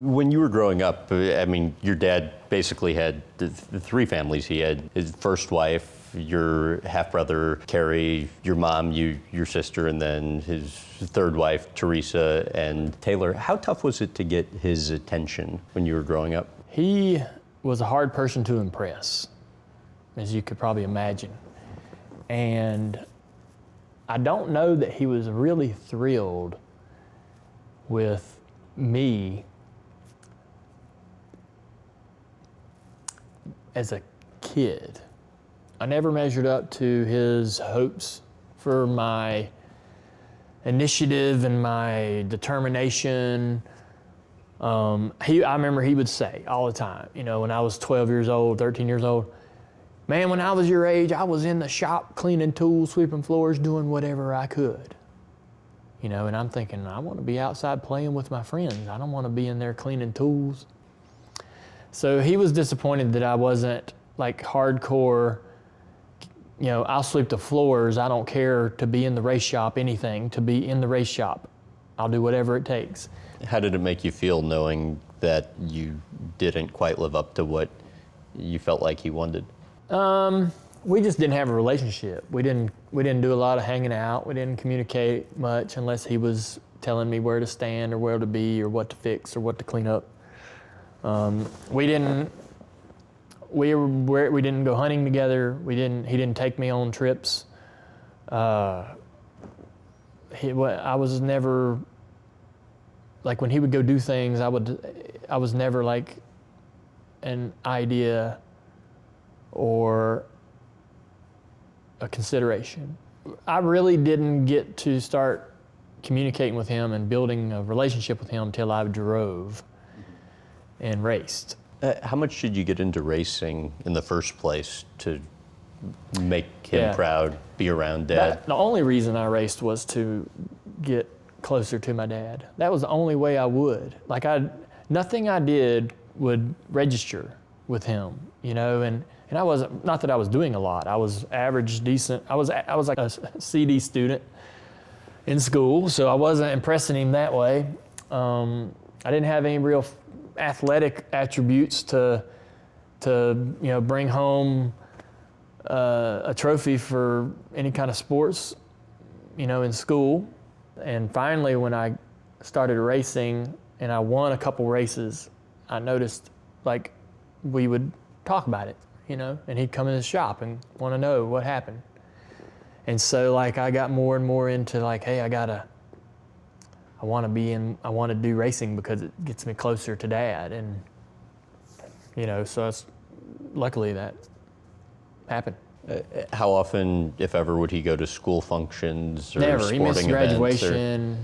When you were growing up, I mean, your dad basically had the three families. He had his first wife, your half-brother, Kerry, your mom, your sister, and then his third wife, Teresa, and Taylor. How tough was it to get his attention when you were growing up? He was a hard person to impress, as you could probably imagine. And I don't know that he was really thrilled with me as a kid. I never measured up to his hopes for my initiative and my determination. I remember he would say all the time, you know, when I was 12 years old, 13 years old, man, when I was your age, I was in the shop cleaning tools, sweeping floors, doing whatever I could. You know, and I'm thinking, I want to be outside playing with my friends. I don't want to be in there cleaning tools. So he was disappointed that I wasn't like hardcore, you know, I'll sweep the floors. I don't care to be in the race shop, anything, to be in the race shop. I'll do whatever it takes. How did it make you feel knowing that you didn't quite live up to what you felt like he wanted? We just didn't have a relationship. We didn't do a lot of hanging out. We didn't communicate much unless he was telling me where to stand or where to be or what to fix or what to clean up. We didn't go hunting together. He didn't take me on trips. I was never, like when he would go do things, I was never like an idea or a consideration. I really didn't get to start communicating with him and building a relationship with him until I drove and raced. How much did you get into racing in the first place to make him proud, be around Dad? The only reason I raced was to get closer to my dad. That was the only way I would. Like nothing I did would register with him, you know, and I wasn't, not that I was doing a lot. I was average, decent. I was like a CD student in school, so I wasn't impressing him that way. I didn't have any real athletic attributes to bring home a trophy for any kind of sports, in school. And finally, when I started racing and I won a couple races, I noticed like we would talk about it, and he'd come in the shop and want to know what happened. And so like I got more and more into like, hey, I want to do racing because it gets me closer to Dad. And, so luckily that happened. How often, if ever, would he go to school functions or Never. sporting He missed graduation. events?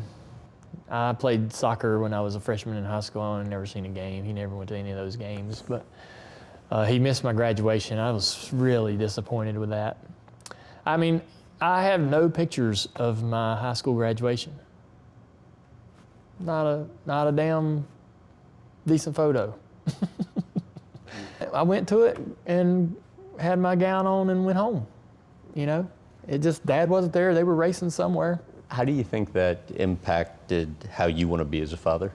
I played soccer when I was a freshman in high school. I'd never seen a game. He never went to any of those games. But he missed my graduation. I was really disappointed with that. I mean, I have no pictures of my high school graduation. Not a damn decent photo. I went to it and had my gown on and went home. It just, Dad wasn't there. They were racing somewhere. How do you think that impacted how you want to be as a father?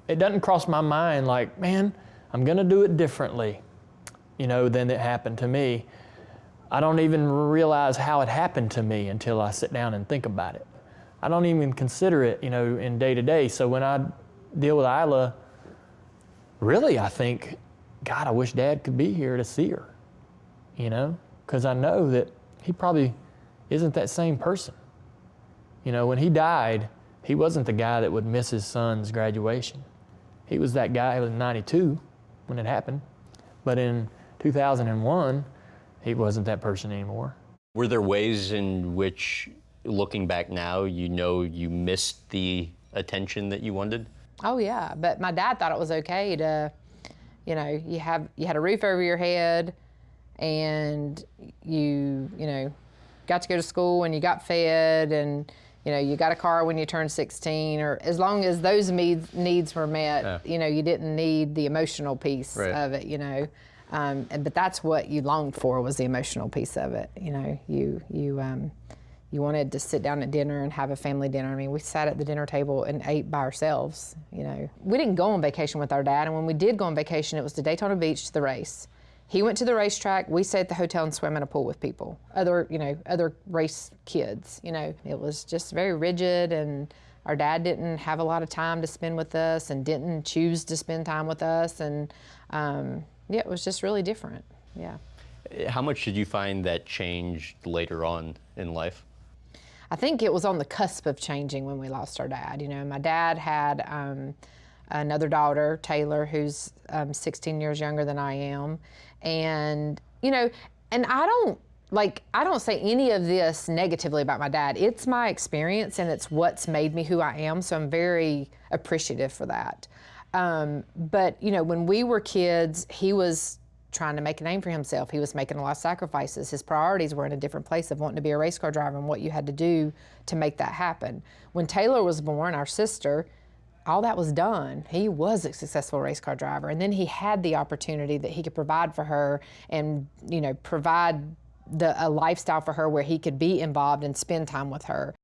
It doesn't cross my mind like, man, I'm gonna do it differently, than it happened to me. I don't even realize how it happened to me until I sit down and think about it. I don't even consider it, in day to day. So when I deal with Isla, really I think, God, I wish Dad could be here to see her, because I know that he probably isn't that same person. When he died, he wasn't the guy that would miss his son's graduation. He was that guy who was 92 when it happened. But in 2001, he wasn't that person anymore. Were there ways in which, looking back now, you missed the attention that you wanted? Oh yeah, but my dad thought it was okay to, you had a roof over your head and you got to go to school and you got fed and you got a car when you turned 16, or as long as those needs were met, you didn't need the emotional piece of it, but that's what you longed for, was the emotional piece of it. You you wanted to sit down at dinner and have a family dinner. I mean, we sat at the dinner table and ate by ourselves, you know. We didn't go on vacation with our dad, and when we did go on vacation, it was to Daytona Beach to the race. He went to the racetrack, we stayed at the hotel and swam in a pool with people, other race kids, you know. It was just very rigid, and our dad didn't have a lot of time to spend with us and didn't choose to spend time with us, and yeah, it was just really different, yeah. How much did you find that changed later on in life? I think it was on the cusp of changing when we lost our dad. You know, my dad had another daughter, Taylor, who's 16 years younger than I am. And, you know, and I don't say any of this negatively about my dad. It's my experience and it's what's made me who I am. So I'm very appreciative for that. But, you know, when we were kids, he was trying to make a name for himself. He was making a lot of sacrifices. His priorities were in a different place of wanting to be a race car driver and what you had to do to make that happen. When Taylor was born, our sister, all that was done. He was a successful race car driver, and then he had the opportunity that he could provide for her and, you know, provide a lifestyle for her where he could be involved and spend time with her.